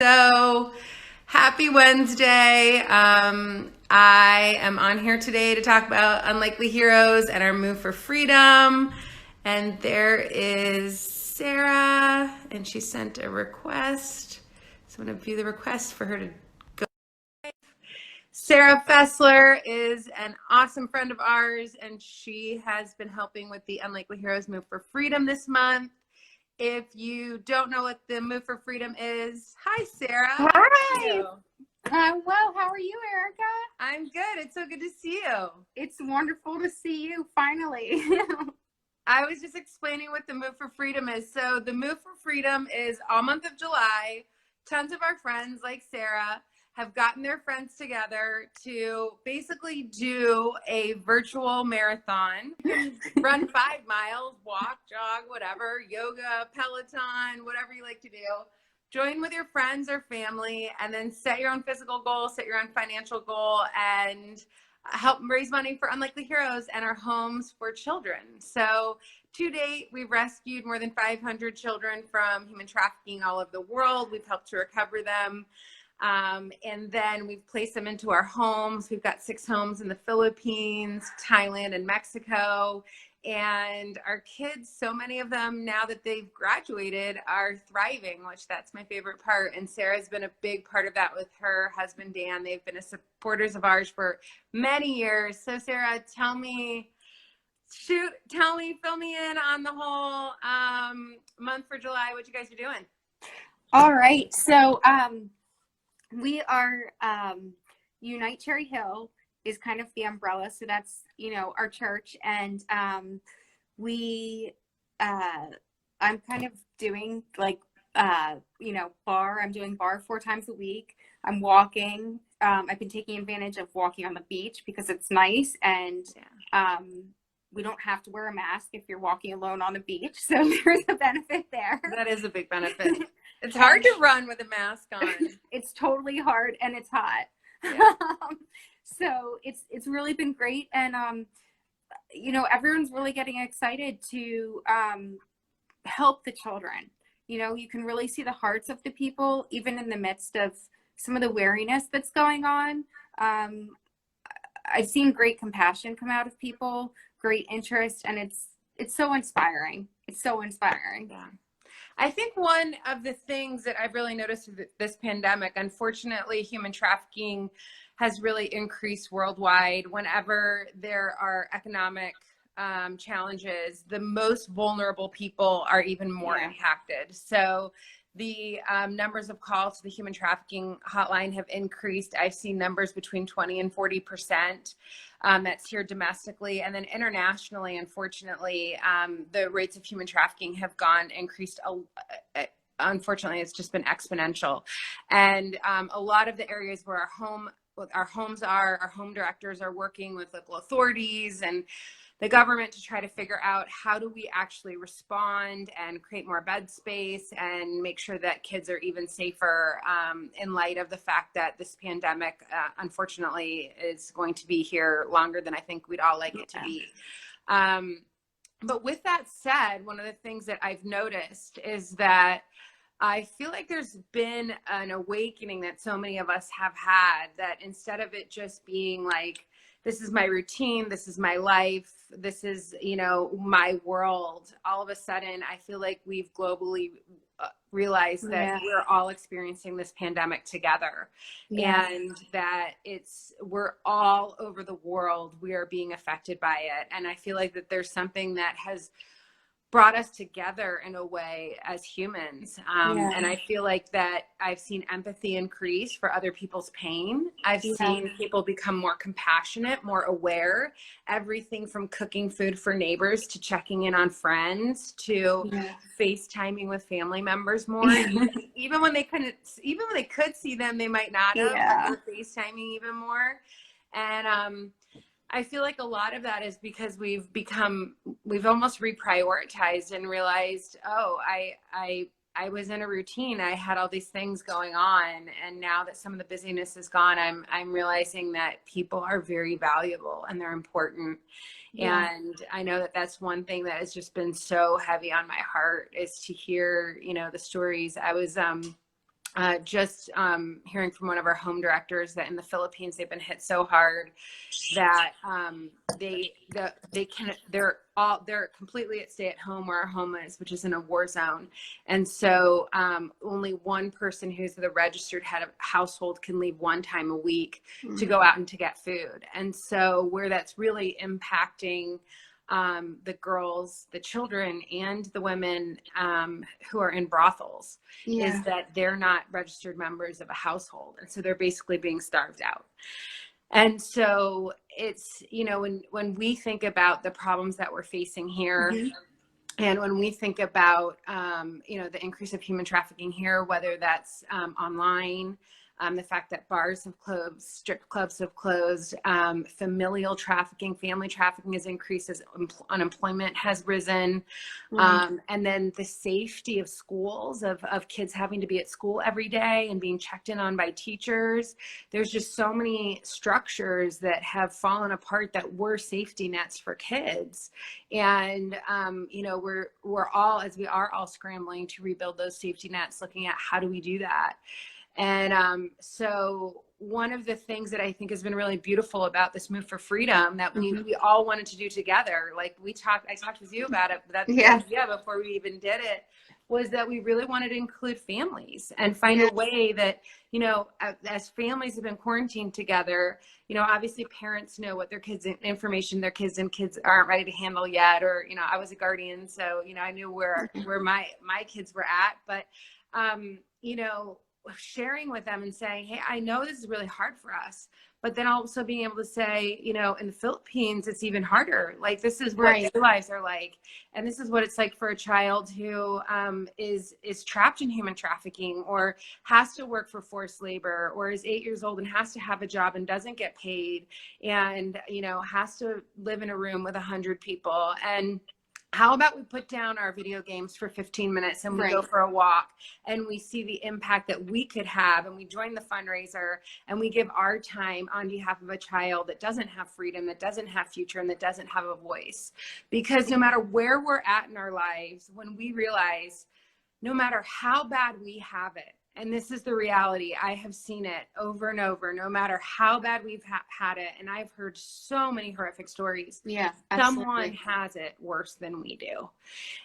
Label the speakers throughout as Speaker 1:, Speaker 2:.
Speaker 1: So happy Wednesday. I am on here today to talk about Unlikely Heroes and our move for freedom. And there is Sarah, and she sent a request. So I'm going to view the request for her to go. Sara Fessler is an awesome friend of ours, and she has been helping with the Unlikely Heroes Move for Freedom this month. If you don't know what the Move for Freedom is, hi, Sarah. How are
Speaker 2: Hi.
Speaker 1: you?
Speaker 2: I'm well. How are you, Erica?
Speaker 1: I'm good. It's so good to see you.
Speaker 2: It's wonderful to see you finally.
Speaker 1: I was just explaining what the Move for Freedom is. So the Move for Freedom is all month of July. Tons of our friends like Sarah have gotten their friends together to basically do a virtual marathon. Run 5 miles, walk, jog, whatever, yoga, Peloton, whatever you like to do. Join with your friends or family, and then set your own physical goal, set your own financial goal, and help raise money for Unlikely Heroes and our homes for children. So to date, we've rescued more than 500 children from human trafficking all over the world. We've helped to recover them. And then we've placed them into our homes. We've got 6 homes in the Philippines, Thailand, and Mexico. And our kids, so many of them, now that they've graduated, are thriving, which that's my favorite part. And Sarah's been a big part of that with her husband, Dan. They've been supporters of ours for many years. So Sarah, fill me in on the whole month for July, what you guys are doing.
Speaker 2: All right. So we are Unite Cherry Hill is kind of the umbrella. So that's, our church. And I'm kind of doing bar. I'm doing bar 4 times a week. I'm walking. I've been taking advantage of walking on the beach because it's nice. And we don't have to wear a mask if you're walking alone on the beach. So there's a benefit there.
Speaker 1: That is a big benefit. It's hard to run with a mask on.
Speaker 2: It's totally hard, and it's hot.
Speaker 1: Yeah.
Speaker 2: So it's really been great. And, everyone's really getting excited to help the children. You can really see the hearts of the people, even in the midst of some of the wariness that's going on. I've seen great compassion come out of people, great interest, and it's so inspiring. It's so inspiring.
Speaker 1: Yeah. I think one of the things that I've really noticed with this pandemic, unfortunately, human trafficking has really increased worldwide. Whenever there are economic challenges, the most vulnerable people are even more impacted. So the numbers of calls to the human trafficking hotline have increased. I've seen numbers between 20 and 40%. That's here domestically, and then internationally, unfortunately, the rates of human trafficking have increased. Unfortunately, it's just been exponential. And a lot of the areas where our home directors are working with local authorities and the government to try to figure out how do we actually respond and create more bed space and make sure that kids are even safer in light of the fact that this pandemic, unfortunately, is going to be here longer than I think we'd all like it to be. But with that said, one of the things that I've noticed is that I feel like there's been an awakening that so many of us have had, that instead of it just being like, this is my routine, this is my life, this is, my world, all of a sudden, I feel like we've globally realized that we're all experiencing this pandemic together, and that we're all over the world, we are being affected by it. And I feel like that there's something that has brought us together in a way as humans. And I feel like that I've seen empathy increase for other people's pain. I've seen people become more compassionate, more aware, everything from cooking food for neighbors to checking in on friends to FaceTiming with family members more. Even when they could see them, they might not have. They're FaceTiming even more. And I feel like a lot of that is because we've almost reprioritized and realized, I was in a routine. I had all these things going on. And now that some of the busyness is gone, I'm realizing that people are very valuable and they're important. And I know that that's one thing that has just been so heavy on my heart, is to hear, the stories. I was just hearing from one of our home directors that in the Philippines they've been hit so hard that they're completely at stay at home where our home is, which is in a war zone, and so only one person who's the registered head of household can leave one time a week to go out and to get food, and so where that's really impacting the girls, the children, and the women who are in brothels is that they're not registered members of a household. And so they're basically being starved out. And so it's, when we think about the problems that we're facing here, and when we think about, the increase of human trafficking here, whether that's online, the fact that bars have closed, strip clubs have closed, familial trafficking, family trafficking has increased as unemployment has risen. And then the safety of schools, of kids having to be at school every day and being checked in on by teachers. There's just so many structures that have fallen apart that were safety nets for kids. And, we're all, as we are all scrambling to rebuild those safety nets, looking at how do we do that? And so one of the things that I think has been really beautiful about this move for freedom that we all wanted to do together, like I talked with you about it, but the idea before we even did it was that we really wanted to include families and find a way that, as families have been quarantined together, obviously parents know what their kids' information their kids aren't ready to handle yet, or, I was a guardian, so, I knew where my kids were at, but, sharing with them and saying, hey, I know this is really hard for us, but then also being able to say, in the Philippines, it's even harder. Like, this is what their lives are like. And this is what it's like for a child who is trapped in human trafficking, or has to work for forced labor, or is 8 years old and has to have a job and doesn't get paid, and, has to live in a room with 100 people. And how about we put down our video games for 15 minutes and we go for a walk, and we see the impact that we could have, and we join the fundraiser, and we give our time on behalf of a child that doesn't have freedom, that doesn't have future, and that doesn't have a voice. Because no matter where we're at in our lives, when we realize no matter how bad we have it, and this is the reality, I have seen it over and over, no matter how bad we've had it, and I've heard so many horrific stories.
Speaker 2: Yeah, absolutely.
Speaker 1: Someone has it worse than we do.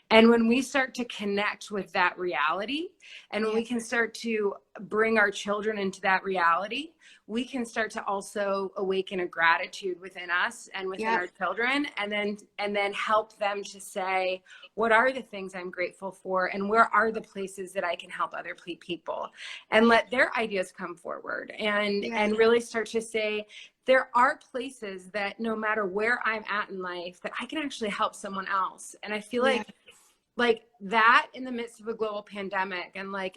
Speaker 1: And when we start to connect with that reality, and when we can start to bring our children into that reality, we can start to also awaken a gratitude within us and within our children, and then help them to say, what are the things I'm grateful for, and where are the places that I can help other people, and let their ideas come forward, and really start to say, there are places that no matter where I'm at in life, that I can actually help someone else. And I feel like that in the midst of a global pandemic, and my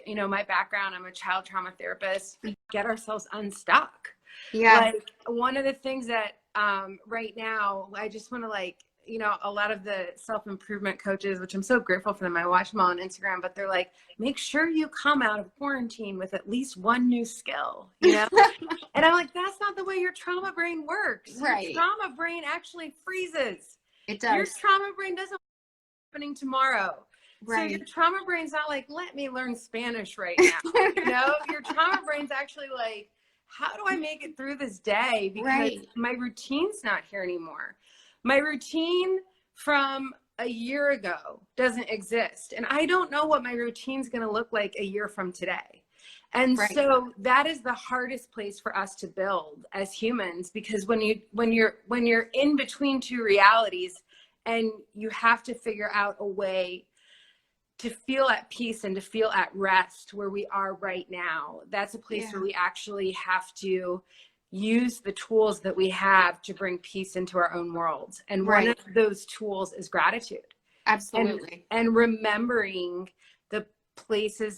Speaker 1: background, I'm a child trauma therapist, get ourselves unstuck. Like, one of the things that right now, I just want to a lot of the self-improvement coaches, which I'm so grateful for them, I watch them all on Instagram, but they're like, make sure you come out of quarantine with at least one new skill, And I'm like, that's not the way your trauma brain works. Your trauma brain actually freezes.
Speaker 2: It does.
Speaker 1: Your trauma brain doesn't happening tomorrow. So your trauma brain's not like, let me learn Spanish right now. Your trauma brain's actually like, how do I make it through this day? Because my routine's not here anymore. My routine from a year ago doesn't exist. And I don't know what my routine's going to look like a year from today. And so that is the hardest place for us to build as humans, because when you're in between two realities, and you have to figure out a way to feel at peace and to feel at rest where we are right now, that's a place where we actually have to use the tools that we have to bring peace into our own world. And one of those tools is gratitude.
Speaker 2: Absolutely.
Speaker 1: And remembering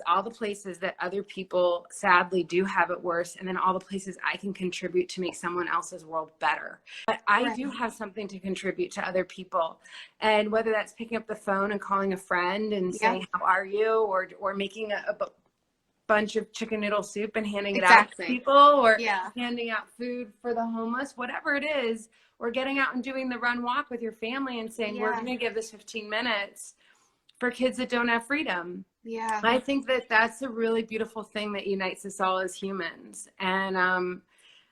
Speaker 1: all the places that other people sadly do have it worse, and then all the places I can contribute to make someone else's world better. But I do have something to contribute to other people, and whether that's picking up the phone and calling a friend and saying, how are you, or making a bunch of chicken noodle soup and handing it out to people, or handing out food for the homeless, whatever it is, or getting out and doing the run walk with your family and saying, we're going to give this 15 minutes. for kids that don't have freedom.
Speaker 2: Yeah.
Speaker 1: I think that that's a really beautiful thing that unites us all as humans. And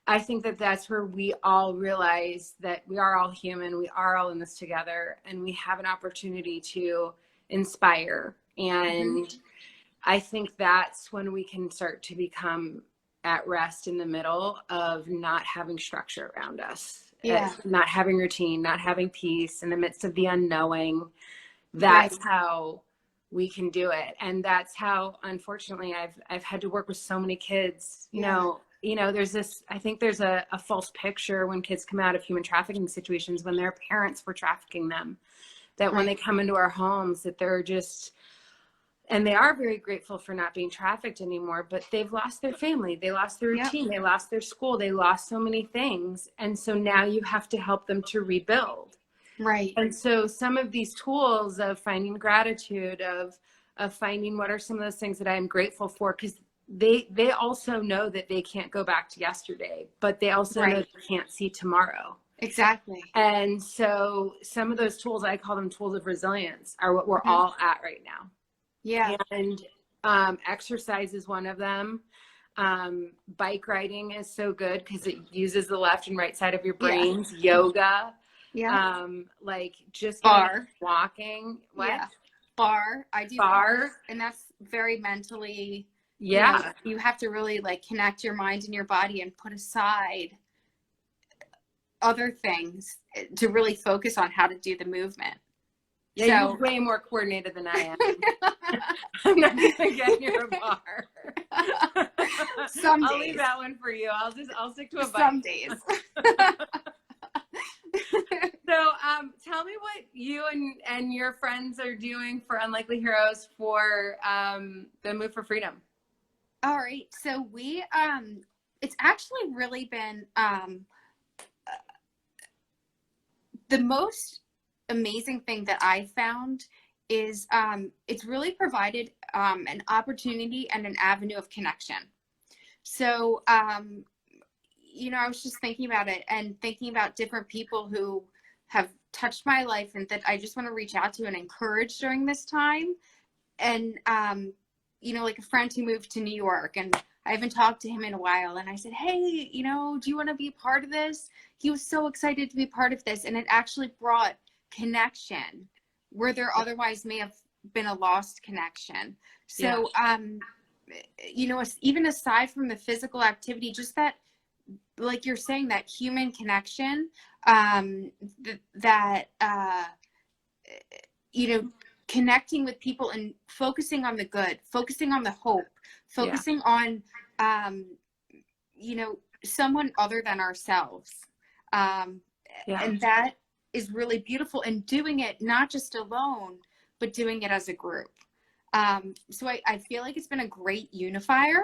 Speaker 1: I think that that's where we all realize that we are all human. We are all in this together, and we have an opportunity to inspire. And I think that's when we can start to become at rest in the middle of not having structure around us, not having routine, not having peace in the midst of the unknowing. That's how we can do it. And that's how, unfortunately, I've had to work with so many kids. You know, there's this, I think there's a false picture when kids come out of human trafficking situations, when their parents were trafficking them, that when they come into our homes, that they're just, and they are very grateful for not being trafficked anymore, but they've lost their family, they lost their routine, they lost their school, they lost so many things. And so now you have to help them to rebuild.
Speaker 2: Right.
Speaker 1: And so some of these tools of finding gratitude, of finding what are some of those things that I'm grateful for, because they also know that they can't go back to yesterday, but they also know they can't see tomorrow.
Speaker 2: Exactly.
Speaker 1: And so some of those tools, I call them tools of resilience, are what we're all at right now.
Speaker 2: Yeah.
Speaker 1: And exercise is one of them. Bike riding is so good because it uses the left and right side of your brains. Yoga. Like just walking. What?
Speaker 2: Yeah. Bar. I do bar, and that's very mentally.
Speaker 1: Yeah.
Speaker 2: You have to really like connect your mind and your body and put aside other things to really focus on how to do the movement.
Speaker 1: Yeah, you're way more coordinated than I am. I'm not gonna get near a bar.
Speaker 2: Some days.
Speaker 1: I'll leave that one for you. I'll stick to a bike.
Speaker 2: Some days.
Speaker 1: So tell me what you and your friends are doing for Unlikely Heroes for the Move for Freedom.
Speaker 2: All right. So we it's actually really been the most amazing thing that I found is it's really provided an opportunity and an avenue of connection. So you know, I was just thinking about it and thinking about different people who have touched my life and that I just want to reach out to and encourage during this time. And you know, like a friend who moved to New York, and I haven't talked to him in a while, and I said, hey, you know, do you want to be a part of this? He was so excited to be part of this, and it actually brought connection where there otherwise may have been a lost connection. So you know, even aside from the physical activity, just that, like you're saying, that human connection, that you know, connecting with people and focusing on the good, focusing on the hope, focusing on you know, someone other than ourselves, and that is really beautiful, and doing it not just alone, but doing it as a group. So I feel like it's been a great unifier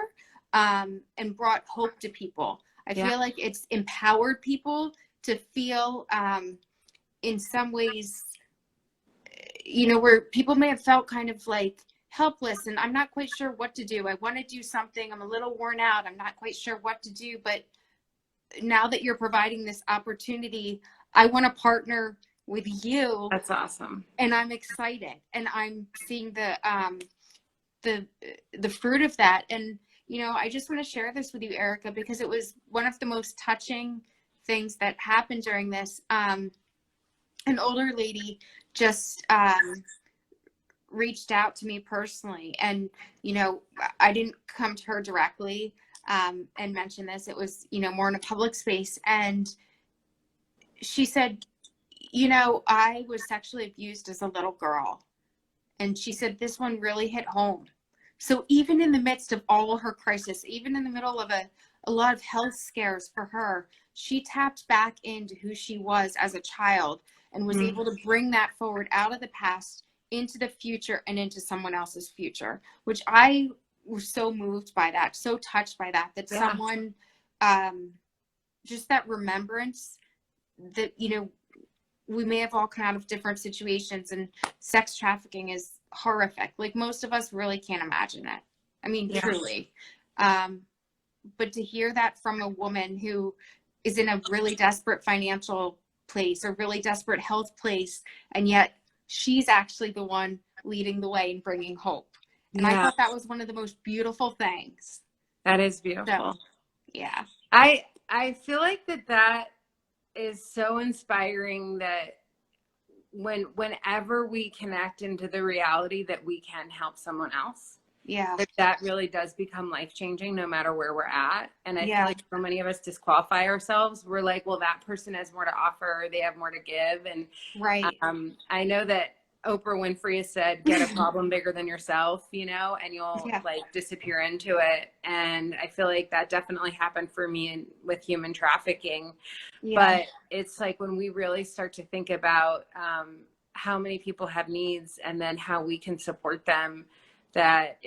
Speaker 2: and brought hope to people. I feel like it's empowered people to feel in some ways, you know, where people may have felt kind of like helpless and I'm not quite sure what to do. I want to do something. I'm a little worn out. I'm not quite sure what to do. But now that you're providing this opportunity, I want to partner with you.
Speaker 1: That's awesome.
Speaker 2: And I'm excited, and I'm seeing the fruit of that. And you know, I just want to share this with you, Erica, because it was one of the most touching things that happened during this. An older lady just reached out to me personally, and you know, I didn't come to her directly and mention this. It was, you know, more in a public space, and she said, you know, I was sexually abused as a little girl. And she said, this one really hit home. So even in the midst of all her crisis, even in the middle of a lot of health scares for her, she tapped back into who she was as a child and was able to bring that forward out of the past into the future and into someone else's future, which I was so moved by that, so touched by that, that someone, just that remembrance that, you know, we may have all come out of different situations, and sex trafficking is horrific. Like, most of us really can't imagine it. I mean, truly. But to hear that from a woman who is in a really desperate financial place, a really desperate health place, and yet she's actually the one leading the way and bringing hope. And I
Speaker 1: Yeah,
Speaker 2: thought that was one of the most beautiful things.
Speaker 1: that is
Speaker 2: So,
Speaker 1: beautiful.
Speaker 2: yeah.
Speaker 1: I feel like that is so inspiring, that whenever we connect into the reality that we can help someone else,
Speaker 2: Yeah.
Speaker 1: that really does become life-changing no matter where we're at. And I feel
Speaker 2: Yeah.
Speaker 1: like so many of us disqualify ourselves. We're like, well, that person has more to offer, they have more to give. And
Speaker 2: Right.
Speaker 1: I know that Oprah Winfrey has said, get a problem bigger than yourself, you know, and you'll
Speaker 2: Yeah.
Speaker 1: like disappear into it. And I feel like that definitely happened for me with human trafficking.
Speaker 2: Yeah.
Speaker 1: But it's like when we really start to think about how many people have needs and then how we can support them, that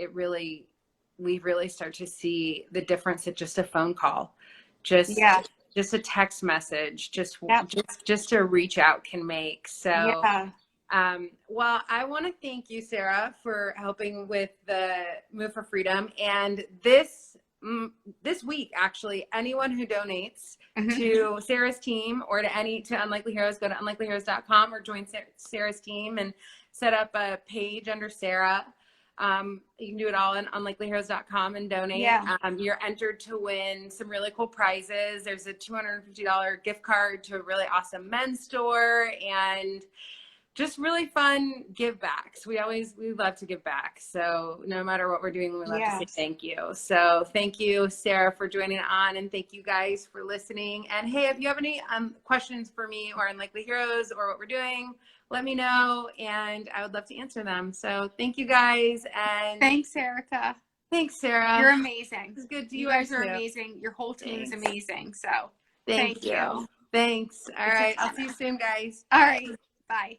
Speaker 1: we really start to see the difference that just a phone call, just
Speaker 2: Yeah.
Speaker 1: just a text message,
Speaker 2: Yep.
Speaker 1: just a reach out can make. So
Speaker 2: Yeah.
Speaker 1: well, I want to thank you, Sara, for helping with the Move for Freedom. And this week, actually, anyone who donates to Sara's team or to Unlikely Heroes, go to unlikelyheroes.com or join Sara's team and set up a page under Sara. You can do it all on unlikelyheroes.com and donate.
Speaker 2: Yeah.
Speaker 1: You're entered to win some really cool prizes. There's a $250 gift card to a really awesome men's store and just really fun give backs. We love to give back. So no matter what we're doing, we love to say thank you. So thank you, Sara, for joining on, and thank you guys for listening. And hey, if you have any questions for me or Unlikely Heroes or what we're doing, let me know and I would love to answer them. So thank you guys. And
Speaker 2: thanks, Erica.
Speaker 1: Thanks, Sara.
Speaker 2: You're amazing.
Speaker 1: It's good to
Speaker 2: you guys are amazing. Your whole team is amazing. So
Speaker 1: thank you. Thanks. All right. I'll see you soon, guys.
Speaker 2: All right. Bye.